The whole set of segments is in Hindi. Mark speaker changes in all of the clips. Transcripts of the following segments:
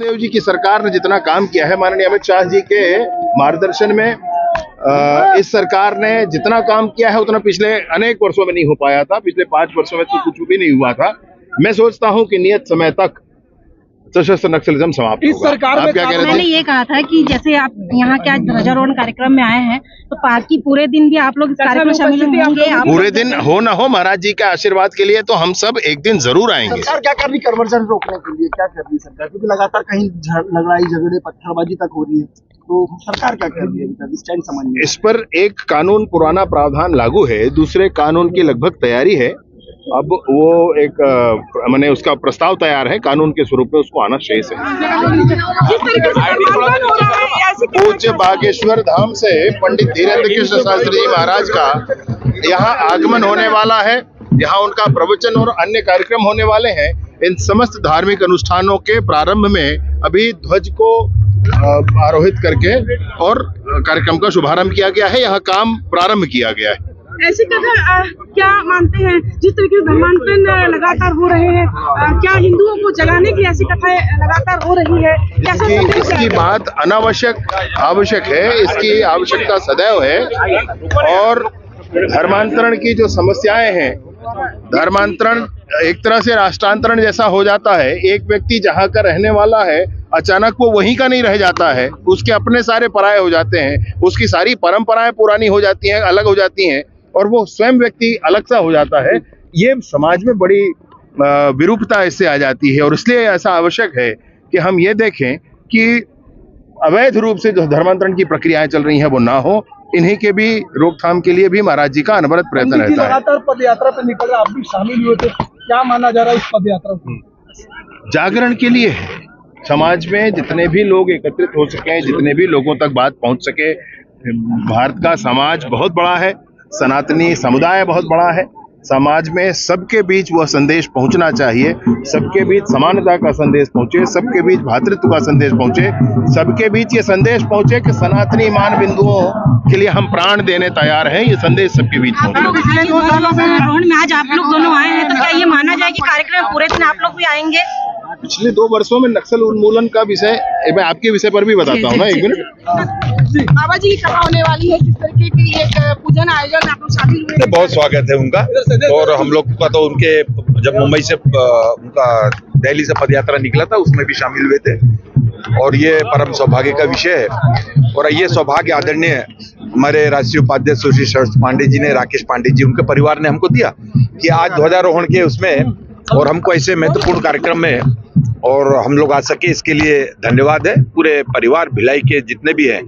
Speaker 1: देव जी की सरकार ने जितना काम किया है, माननीय अमित शाह जी के मार्गदर्शन में इस सरकार ने जितना काम किया है उतना पिछले अनेक वर्षों में नहीं हो पाया था। पिछले 5 वर्षों में तो कुछ भी नहीं हुआ था। मैं सोचता हूं कि नियत समय तक सशस्त्र नक्सलिज्म समाप्त होगा।
Speaker 2: सरकार में क्या मैंने ये कहा था कि जैसे आप यहाँ क्या ध्वजारोहण कार्यक्रम में आए हैं तो पार्टी पूरे दिन भी आप लोग इस कार्यक्रम में शामिल होंगे?
Speaker 1: पूरे दिन हो ना हो, महाराज जी के आशीर्वाद के लिए तो हम सब एक दिन जरूर आएंगे।
Speaker 3: सरकार क्या कर रही कन्वर्जन रोकने के लिए, क्या कर रही है सरकार? क्योंकि लगातार कहीं लड़ाई झगड़े पत्थरबाजी तक हो रही है, तो सरकार क्या कर रही है स्टैंड समझ में?
Speaker 1: इस पर एक कानून पुराना प्रावधान लागू है, दूसरे कानून की लगभग तैयारी है। अब वो एक मैंने उसका प्रस्ताव तैयार है, कानून के स्वरूप में उसको आना शेष है। पूज्य बागेश्वर धाम से पंडित धीरेन्द्र कृष्ण शास्त्री जी महाराज का यहाँ आगमन होने वाला है। यहाँ उनका प्रवचन और अन्य कार्यक्रम होने वाले हैं। इन समस्त धार्मिक अनुष्ठानों के प्रारंभ में अभी ध्वज को आरोहित करके और कार्यक्रम का शुभारंभ किया गया है। यहाँ काम प्रारंभ किया गया है।
Speaker 4: ऐसी कथा क्या मानते हैं? जिस तरीके से धर्मांतरण लगातार हो रहे हैं, क्या हिंदुओं को जगाने की ऐसी कथाएं लगातार हो रही है?
Speaker 1: इसकी बात अनावश्यक आवश्यक है, इसकी आवश्यकता सदैव है। और धर्मांतरण की जो समस्याएं हैं, धर्मांतरण एक तरह से राष्ट्रांतरण जैसा हो जाता है। एक व्यक्ति जहाँ का रहने वाला है, अचानक वो वहीं का नहीं रह जाता है, उसके अपने सारे पराये हो जाते हैं, उसकी सारी परंपराएं पुरानी हो जाती हैं, अलग हो जाती हैं, और वो स्वयं व्यक्ति अलग सा हो जाता है। ये समाज में बड़ी विरूपता इससे आ जाती है, और इसलिए ऐसा आवश्यक है कि हम ये देखें कि अवैध रूप से जो धर्मांतरण की प्रक्रियाएं चल रही हैं वो ना हो। इन्हीं के भी रोकथाम के लिए भी महाराज जी का अनवरत प्रयत्न रहता है।
Speaker 3: लगातार पद यात्रा पे निकल रहे, आप भी शामिल हुए थे, क्या माना जा रहा है इस पद यात्रा को?
Speaker 1: जागरण के लिए है। समाज में जितने भी लोग एकत्रित हो सके, जितने भी लोगों तक बात पहुंच सके। भारत का समाज बहुत बड़ा है, सनातनी समुदाय बहुत बड़ा है। समाज में सबके बीच वह संदेश पहुंचना चाहिए, सबके बीच समानता का संदेश पहुंचे, सबके बीच भ्रातृत्व का संदेश पहुंचे, सबके बीच ये संदेश पहुंचे कि सनातनी मान बिंदुओं के लिए हम प्राण देने तैयार हैं। ये संदेश सबके बीच पहुंचे।
Speaker 4: पिछले 2 सालों से आज आप लोग दोनों आए हैं, तो क्या ये माना जाए कि कार्यक्रम पूरे दिन आप लोग भी आएंगे?
Speaker 1: पिछले 2 वर्षों में नक्सल उन्मूलन का विषय, मैं आपके विषय पर भी बताता हूँ ना, 1 मिनट।
Speaker 4: बाबा जी की कथा होने वाली है, किस तरीके की एक पूजन आयोजन आप लोग शामिल हुए?
Speaker 5: बहुत स्वागत है उनका, और हम लोग का तो उनके जब मुंबई से उनका दिल्ली से पदयात्रा निकला था उसमें भी शामिल हुए थे, और ये परम सौभाग्य का विषय है। और ये सौभाग्य आदरणीय हमारे राष्ट्रीय उपाध्यक्ष सुश्री शरद पांडे जी ने, राकेश पांडे जी, उनके परिवार ने हमको दिया कि आज ध्वजारोहण के उसमें और हमको ऐसे महत्वपूर्ण कार्यक्रम में और हम लोग आ सके, इसके लिए धन्यवाद है पूरे परिवार भिलाई के जितने भी हैं,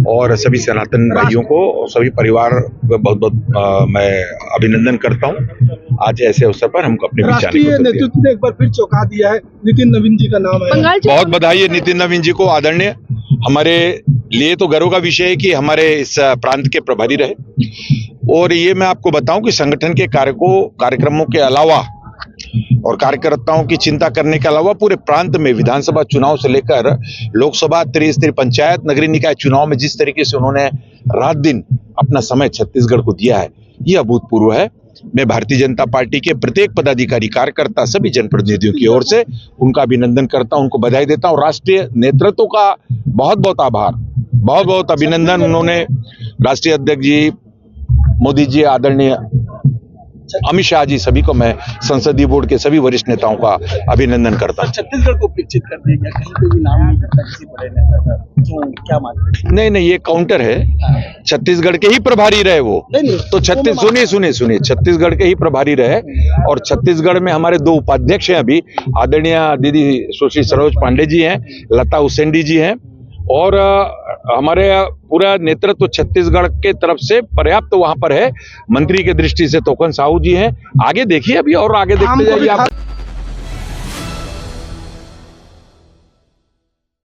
Speaker 5: और सभी सनातन भाइयों को और सभी परिवार को बहुत बहुत मैं अभिनंदन करता हूं। आज ऐसे अवसर पर हमको अपने
Speaker 3: राष्ट्रीय नेतृत्व ने एक बार फिर चौंका दिया है, नितिन नवीन जी का नाम है।
Speaker 5: बहुत बधाई है नितिन नवीन जी को। आदरणीय, हमारे लिए तो गर्व का विषय है कि हमारे इस प्रांत के प्रभारी रहे, और ये मैं आपको बताऊं कि संगठन के कार्यक्रमों के अलावा और कार्यकर्ताओं की चिंता करने के अलावा पूरे प्रांत में विधानसभा चुनाव से लेकर लोकसभा, त्रिस्तरीय पंचायत, नगरीय निकाय चुनाव में जिस तरीके से उन्होंने रात दिन अपना समय छत्तीसगढ़ को दिया है, ये अभूतपूर्व है। मैं भारतीय जनता पार्टी के प्रत्येक पदाधिकारी, कार्यकर्ता, सभी जनप्रतिनिधियों की ओर से उनका अभिनंदन करता हूं, उनको बधाई देता हूं। राष्ट्रीय नेतृत्व का बहुत बहुत आभार, बहुत बहुत अभिनंदन। उन्होंने राष्ट्रीय अध्यक्ष जी मोदी जी, आदरणीय अमित शाह जी, सभी को मैं संसदीय बोर्ड के सभी वरिष्ठ नेताओं का अभिनंदन करता हूं।
Speaker 3: छत्तीसगढ़ को पिछित कर देंगे, कहीं पे भी नाम नहीं करता किसी बड़े नेता का, तो क्या मानते हैं?
Speaker 5: नहीं, ये काउंटर है। छत्तीसगढ़ के ही प्रभारी रहे वो, तो सुनिए, छत्तीसगढ़ के ही प्रभारी रहे, और छत्तीसगढ़ में हमारे 2 उपाध्यक्ष हैं अभी, आदरणीय दीदी सुश्री सरोज पांडे जी हैं, लता हुसैंडी जी हैं, और हमारे पूरा नेतृत्व छत्तीसगढ़ के तरफ से पर्याप्त वहां पर है। मंत्री के दृष्टि से तोकन साहू जी हैं। आगे देखिए, अभी और आगे देखते जाइए आप।